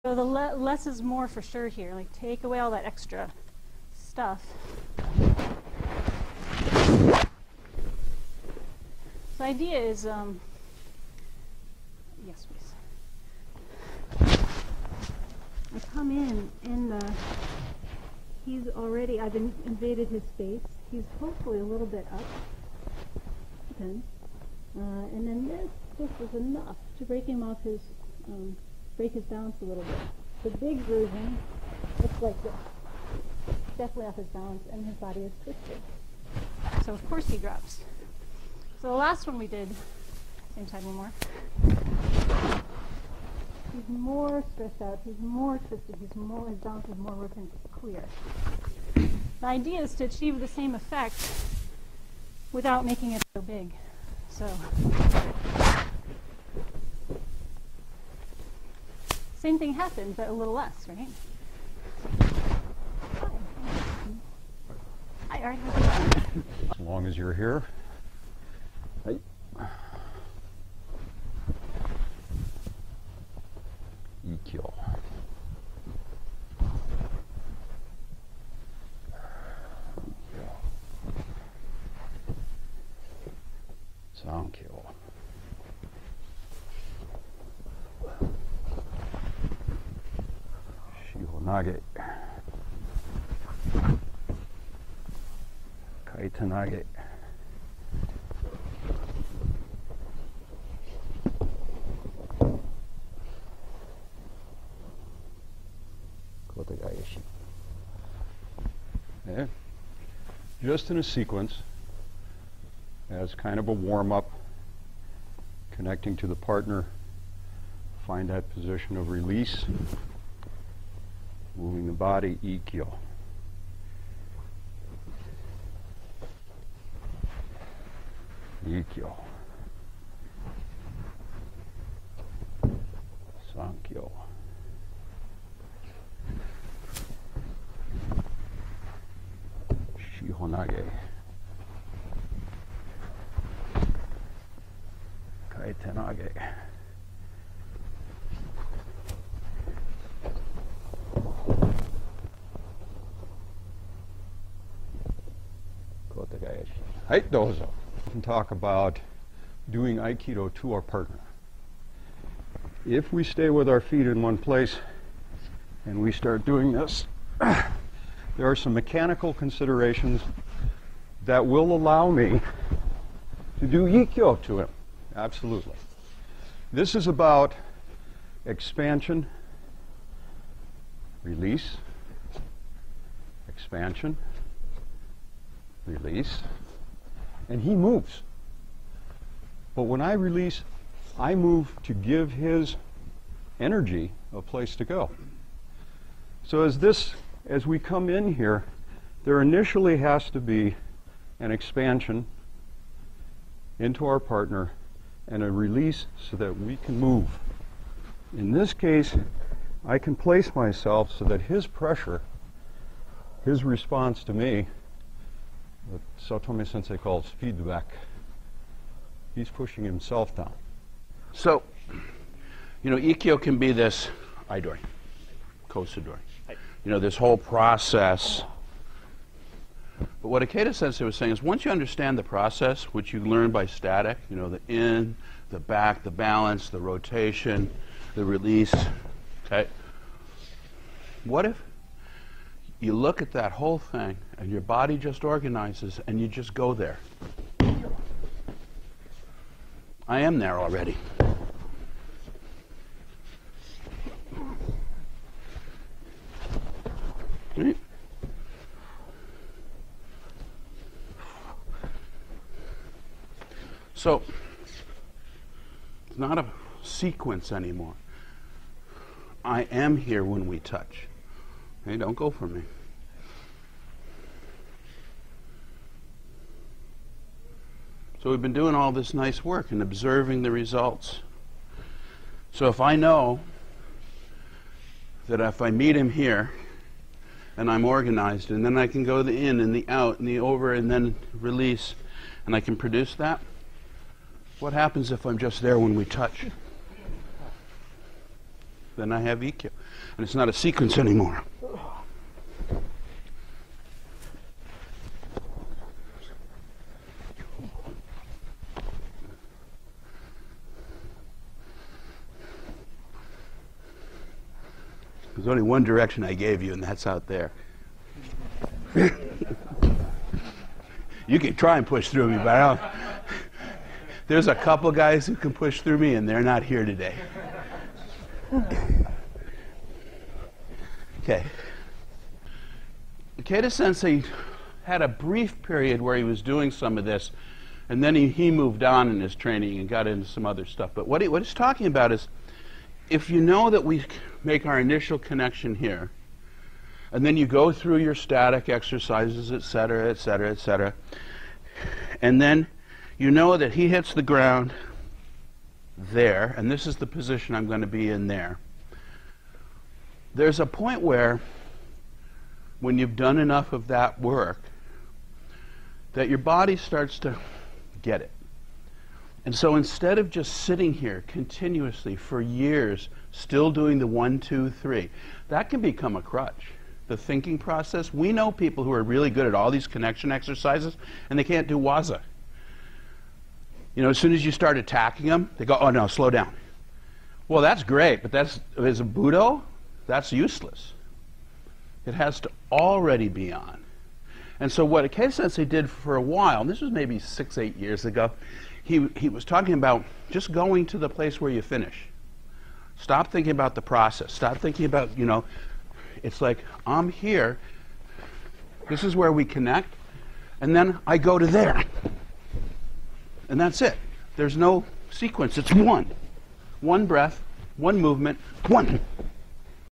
So the less is more for sure here. Like, take away all that extra stuff. The idea is, yes, please. I come in and he's already, I've invaded his space. He's hopefully a little bit up. Depends. And then this is enough to break him off his, break his balance a little bit. The big version looks like this. Definitely off his balance, and his body is twisted. So of course he drops. So the last one we did, same side one more. He's more stressed out, he's more twisted, his balance is more broken, clear. The idea is to achieve the same effect without making it so big. So, same thing happened, but a little less, right? Hi, Art. As long as you're here. Hey. Ikkyo. Sankyo. Shihonage. Kaitanage. Kotegaeshi. Yeah. Just in a sequence, as kind of a warm-up, connecting to the partner, find that position of release, moving the body, ikkyo. Ikkyo. Sankyo. Shihonage. Kaitenage. Kotegaeshi. Hai, dozo. We can talk about doing Aikido to our partner. If we stay with our feet in one place and we start doing this, there are some mechanical considerations that will allow me to do ikkyo to him. Absolutely. This is about expansion, release, expansion, release, and he moves. But when I release, I move to give his energy a place to go. So as we come in here, there initially has to be an expansion into our partner and a release so that we can move. In this case, I can place myself so that his pressure, his response to me, what Sotome Sensei calls feedback, he's pushing himself down. So, you know, ikkyo can be this idori, kosadori. You know, this whole process. But what Ikeda Sensei was saying is once you understand the process, which you learn by static, you know, the in, the back, the balance, the rotation, the release, okay? What if you look at that whole thing and your body just organizes and you just go there? I am there already. Right? So, it's not a sequence anymore. I am here when we touch. Hey, don't go for me. So we've been doing all this nice work and observing the results. So if I know that if I meet him here and I'm organized and then I can go the in and the out and the over and then release and I can produce that, what happens if I'm just there when we touch? Then I have ikkyo. and it's not a sequence anymore. There's only one direction I gave you, and that's out there. You can try and push through me, but I don't. There's a couple guys who can push through me, and they're not here today. Okay. Ikeda Sensei had a brief period where he was doing some of this, and then he moved on in his training and got into some other stuff. But what he's talking about is, if you know that we make our initial connection here, and then you go through your static exercises, et cetera, and then you know that he hits the ground there, and this is the position I'm going to be in there. There's a point where, when you've done enough of that work, that your body starts to get it. And so instead of just sitting here continuously for years, still doing the 1, 2, 3, that can become a crutch. The thinking process. We know people who are really good at all these connection exercises, and they can't do waza. You know, as soon as you start attacking them, they go, oh no, slow down. Well, that's great, but as a Budo, that's useless. It has to already be on. And so what Ikeda Sensei did for a while, and this was maybe 6, 8 years ago, he was talking about just going to the place where you finish. Stop thinking about the process. Stop thinking about, you know, it's like, I'm here, this is where we connect, and then I go to there. And that's it. There's no sequence, it's one. One breath, one movement, one.